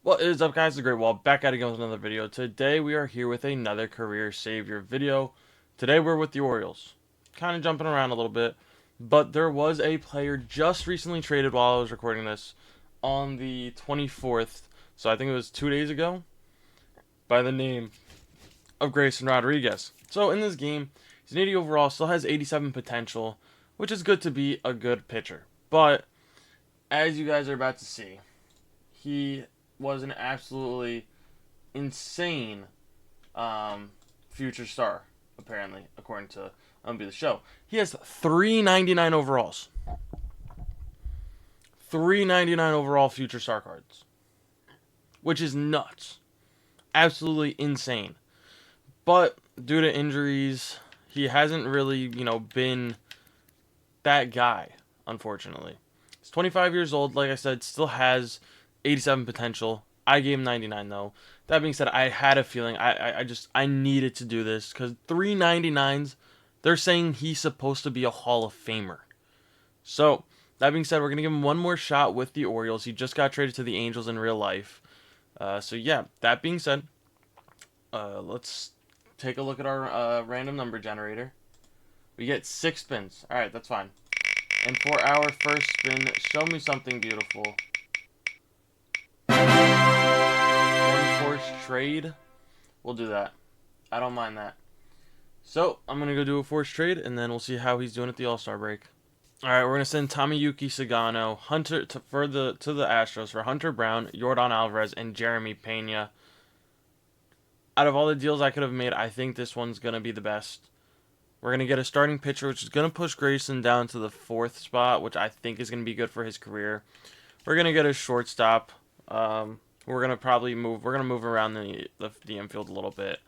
What is up, guys? TheGreatWall back at it again with another video. Today we are here with another career savior video. Today we're with the Orioles. Kind of jumping around a little bit, but there was a player just recently traded while I was recording this on the 24th, so I think it was 2 days ago, by the name of Grayson Rodriguez. So in this game, he's an 80 overall, still has 87 potential, which is good to be a good pitcher. But as you guys are about to see, he was an absolutely insane future star, apparently, according to MLB The Show. He has 399 overalls. 399 overall future star cards. Which is nuts. Absolutely insane. But due to injuries, he hasn't really, been that guy, unfortunately. He's 25 years old, like I said, still has 87 potential. I gave him 99 though. That being said, I had a feeling I needed to do this because 399s, they're saying he's supposed to be a Hall of Famer. So that being said, we're gonna give him one more shot with the Orioles. He just got traded to the Angels in real life. So yeah, that being said, let's take a look at our random number generator. We get 6 spins. All right, that's fine. And for our first spin, show me something beautiful. One forced trade. We'll do that. I don't mind that. So, I'm going to go do a forced trade, and then we'll see how he's doing at the All-Star break. Alright, we're going to send Tomoyuki Sagano to the Astros for Hunter Brown, Yordan Alvarez, and Jeremy Pena. Out of all the deals I could have made, I think this one's going to be the best. We're going to get a starting pitcher, which is going to push Grayson down to the 4th spot, which I think is going to be good for his career. We're going to get a shortstop. We're gonna probably move. We're gonna move around the infield a little bit,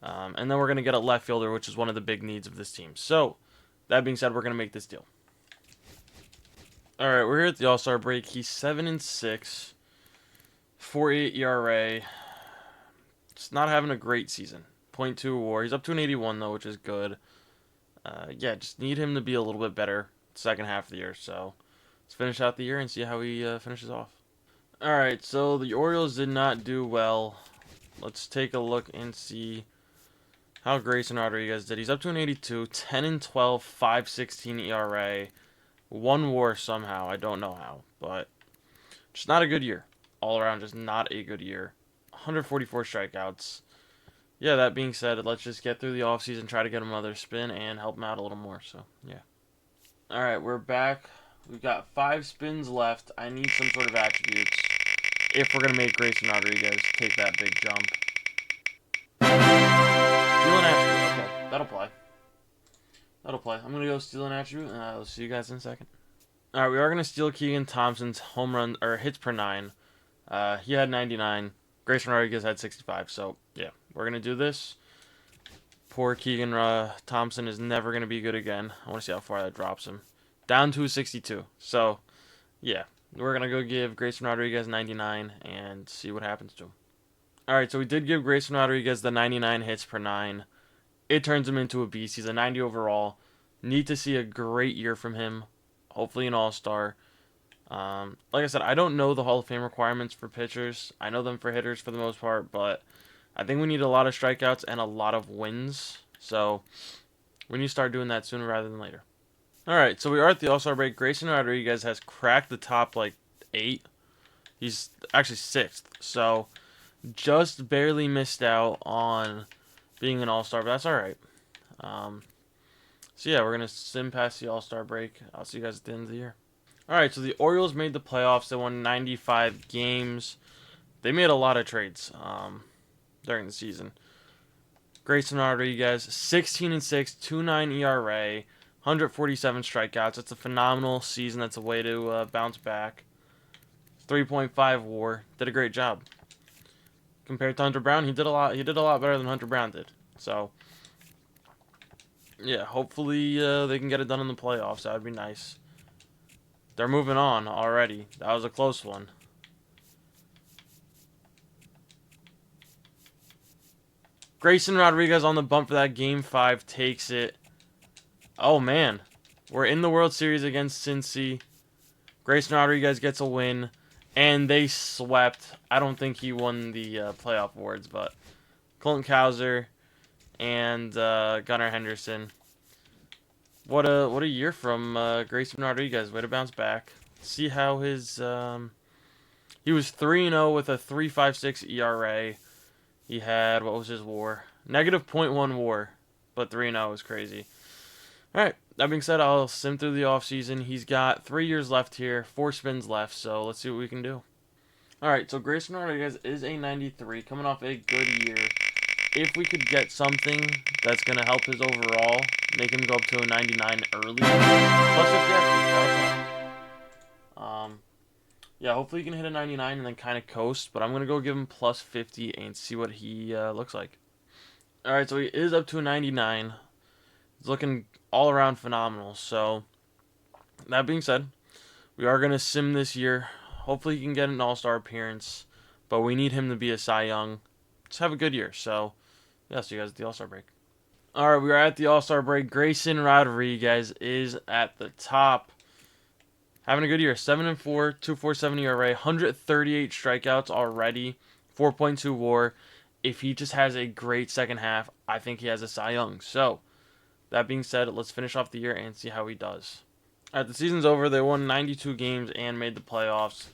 and then we're gonna get a left fielder, which is one of the big needs of this team. So, that being said, we're gonna make this deal. All right, we're here at the All-Star break. He's 7-6, 4.8 ERA. Just not having a great season. .2 WAR. He's up to an 81 though, which is good. Yeah, just need him to be a little bit better second half of the year. So, let's finish out the year and see how he finishes off. Alright, so the Orioles did not do well. Let's take a look and see how Grayson Rodriguez did. He's up to an 82, 10-12, 5.16 ERA, 1 WAR somehow. I don't know how, but just not a good year. All around, just not a good year. 144 strikeouts. Yeah, that being said, let's just get through the offseason, try to get him another spin, and help him out a little more. So, yeah. Alright, we're back. We've got 5 spins left. I need some sort of attributes if we're going to make Grayson Rodriguez take that big jump. Steal an attribute. Okay, that'll play. That'll play. I'm going to go steal an attribute, and I'll see you guys in a second. Alright, we are going to steal Keegan Thompson's home run, or hits per 9. He had 99. Grayson Rodriguez had 65, so yeah, we're going to do this. Poor Keegan Thompson is never going to be good again. I want to see how far that drops him. Down to 62. So, yeah. We're going to go give Grayson Rodriguez 99 and see what happens to him. Alright, so we did give Grayson Rodriguez the 99 hits per 9. It turns him into a beast. He's a 90 overall. Need to see a great year from him. Hopefully an all-star. Like I said, I don't know the Hall of Fame requirements for pitchers. I know them for hitters for the most part, but I think we need a lot of strikeouts and a lot of wins. So, we need to start doing that sooner rather than later. Alright, so we are at the All-Star break. Grayson Rodriguez has cracked the top, 8. He's actually 6th. So, just barely missed out on being an All-Star, but that's alright. So, yeah, we're going to sim past the All-Star break. I'll see you guys at the end of the year. Alright, so the Orioles made the playoffs. They won 95 games. They made a lot of trades during the season. Grayson Rodriguez, 16-6, 2.9 ERA. 147 strikeouts. That's a phenomenal season. That's a way to bounce back. 3.5 WAR. Did a great job. Compared to Hunter Brown, he did a lot. He did a lot better than Hunter Brown did. So, yeah, hopefully they can get it done in the playoffs. That would be nice. They're moving on already. That was a close one. Grayson Rodriguez on the bump for that Game 5 takes it. Oh, man. We're in the World Series against Cincy. Grayson Rodriguez gets a win. And they swept. I don't think he won the playoff awards, but Colton Cowser and Gunnar Henderson. What a year from Grayson Rodriguez. Way to bounce back. See how his he was 3-0 with a 3.56 ERA. He had, what was his WAR? Negative .1 WAR, but 3-0 is crazy. All right. That being said, I'll sim through the offseason. He's got 3 years left here, 4 spins left, so let's see what we can do. All right, so Grayson Rodriguez is a 93, coming off a good year. If we could get something that's going to help his overall, make him go up to a 99 early, plus if yeah, hopefully he can hit a 99 and then kind of coast, but I'm going to go give him plus 50 and see what he looks like. All right, so he is up to a 99. He's looking all around phenomenal. So, that being said, we are going to sim this year. Hopefully he can get an all-star appearance, but we need him to be a Cy Young. Just have a good year. So, yeah, see you guys at the all-star break. All right, we are at the all-star break. Grayson Rodriguez is at the top. Having a good year. 7-4, 2.47 ERA, 138 strikeouts already, 4.2 WAR. If he just has a great second half, I think he has a Cy Young. So, that being said, let's finish off the year and see how he does. All right, the season's over. They won 92 games and made the playoffs.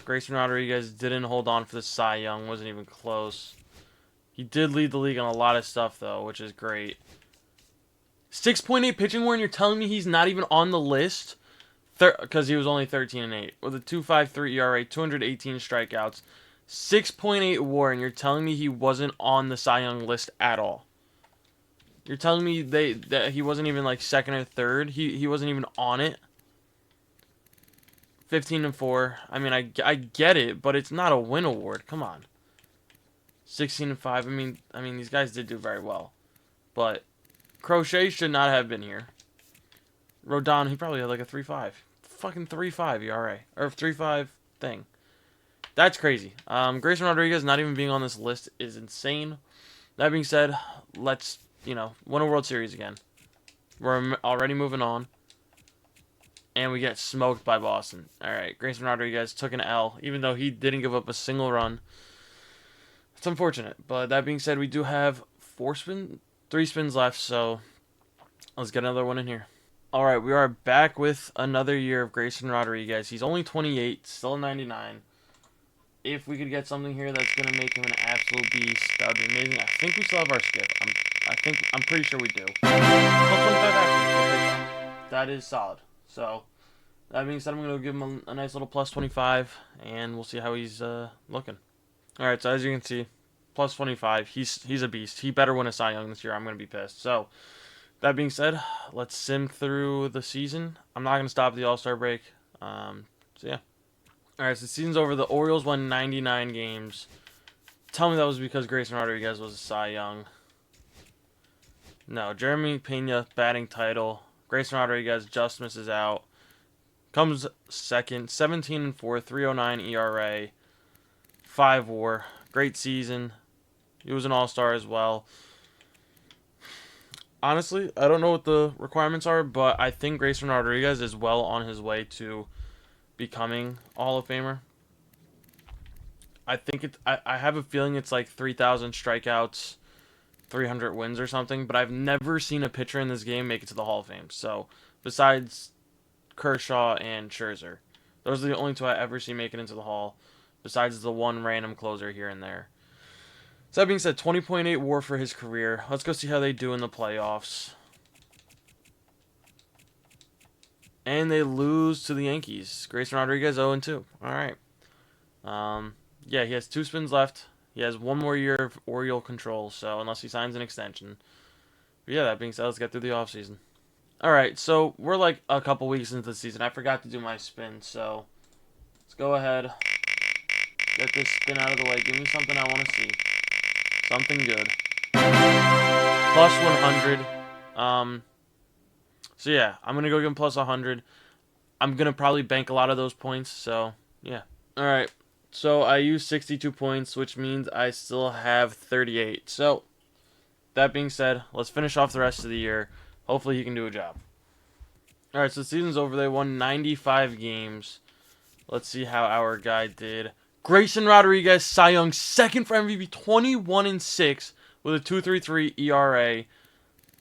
Grayson Rodriguez didn't hold on for the Cy Young. Wasn't even close. He did lead the league on a lot of stuff, though, which is great. 6.8 pitching WAR, and you're telling me he's not even on the list? Because he was only 13-8. With a 2.53 ERA, 218 strikeouts, 6.8 WAR, and you're telling me he wasn't on the Cy Young list at all? You're telling me that he wasn't even like second or third? He wasn't even on it? 15-4. I mean, I get it, but it's not a win award. Come on. 16-5. I mean, these guys did do very well, but Crochet should not have been here. Rodon, he probably had like a 3.5. Fucking 3.5 ERA. Or 3.5 thing. That's crazy. Grayson Rodriguez not even being on this list is insane. That being said, let's, win a World Series again. We're already moving on. And we get smoked by Boston. Alright, Grayson Rodriguez took an L, even though he didn't give up a single run. It's unfortunate. But that being said, we do have 3 spins left, so let's get another one in here. Alright, we are back with another year of Grayson Rodriguez. He's only 28, still a 99. If we could get something here that's going to make him an absolute beast, that would be amazing. I think we still have our skip. I'm pretty sure we do. Plus 25 action. That is solid. So, that being said, I'm going to give him a nice little plus 25, and we'll see how he's looking. Alright, so as you can see, plus 25. He's a beast. He better win a Cy Young this year. I'm going to be pissed. So, that being said, let's sim through the season. I'm not going to stop the All-Star break. So, yeah. Alright, so the season's over. The Orioles won 99 games. Tell me that was because Grayson Rodriguez was a Cy Young. No, Jeremy Pena, batting title. Grayson Rodriguez just misses out. Comes second, 17-4, 3.09 ERA, 5 WAR. Great season. He was an All-Star as well. Honestly, I don't know what the requirements are, but I think Grayson Rodriguez is well on his way to becoming a Hall of Famer. I think I have a feeling it's like 3,000 strikeouts, 300 wins or something, but I've never seen a pitcher in this game make it to the Hall of Fame. So, besides Kershaw and Scherzer, those are the only 2 I ever see make it into the Hall, besides the one random closer here and there. So that being said, 20.8 WAR for his career. Let's go see how they do in the playoffs. And they lose to the Yankees. Grayson Rodriguez 0-2. Alright. Yeah, he has 2 spins left. He has 1 more year of Oriole control, so unless he signs an extension. But yeah, that being said, let's get through the offseason. Alright, so we're like a couple weeks into the season. I forgot to do my spin, so let's go ahead. Get this spin out of the way. Give me something I want to see. Something good. Plus 100. So yeah, I'm going to go give him plus 100. I'm going to probably bank a lot of those points, so yeah. Alright, so I used 62 points, which means I still have 38. So, that being said, let's finish off the rest of the year. Hopefully he can do a job. Alright, so the season's over. They won 95 games. Let's see how our guy did. Grayson Rodriguez, Cy Young, second for MVP, 21-6 with a 2.33 ERA,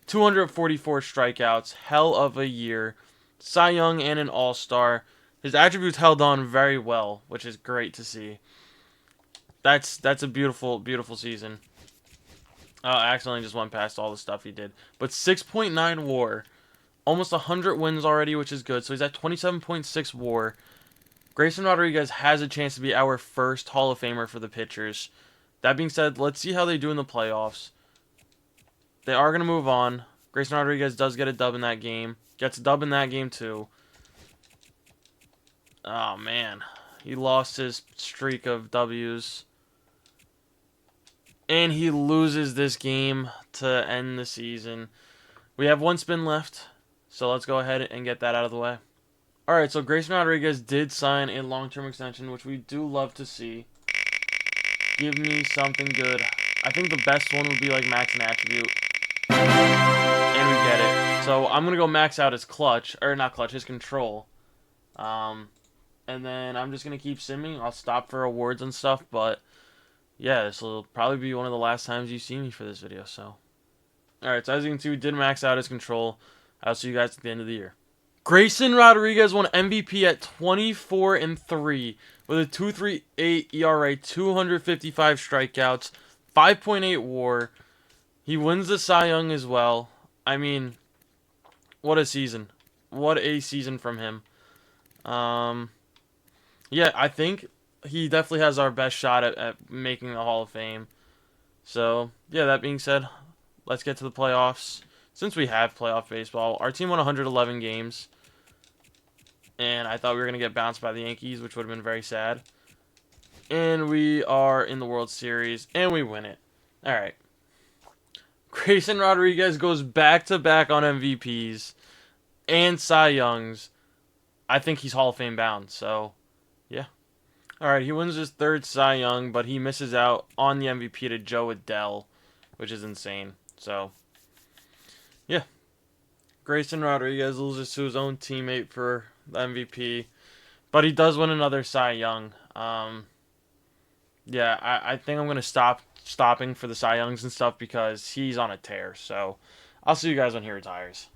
244 strikeouts. Hell of a year. Cy Young and an All-Star. His attributes held on very well, which is great to see. That's a beautiful, beautiful season. I accidentally just went past all the stuff he did. But 6.9 WAR. Almost 100 wins already, which is good. So he's at 27.6 WAR. Grayson Rodriguez has a chance to be our first Hall of Famer for the pitchers. That being said, let's see how they do in the playoffs. They are going to move on. Grayson Rodriguez does get a dub in that game. Gets a dub in that game, too. Oh, man. He lost his streak of Ws. And he loses this game to end the season. We have one spin left. So let's go ahead and get that out of the way. Alright, so Grayson Rodriguez did sign a long-term extension, which we do love to see. Give me something good. I think the best one would be like max an attribute. And we get it. So I'm going to go max out his clutch. Or not clutch, his control. And then I'm just going to keep simming. I'll stop for awards and stuff. But yeah, this will probably be one of the last times you see me for this video. So, alright, so as you can see, we did max out his control. I'll see you guys at the end of the year. Grayson Rodriguez won MVP at 24-3 with a 2.38 ERA, 255 strikeouts, 5.8 WAR. He wins the Cy Young as well. I mean, what a season. What a season from him. Yeah, I think he definitely has our best shot at making the Hall of Fame. So, yeah, that being said, let's get to the playoffs. Since we have playoff baseball, our team won 111 games. And I thought we were going to get bounced by the Yankees, which would have been very sad. And we are in the World Series, and we win it. Alright. Grayson Rodriguez goes back-to-back on MVPs and Cy Youngs. I think he's Hall of Fame bound, so, yeah. Alright, he wins his third Cy Young, but he misses out on the MVP to Joe Adell, which is insane. So, yeah. Grayson Rodriguez loses to his own teammate for the MVP, but he does win another Cy Young. Yeah, I think I'm going to stopping for the Cy Youngs and stuff because he's on a tear. So, I'll see you guys when he retires.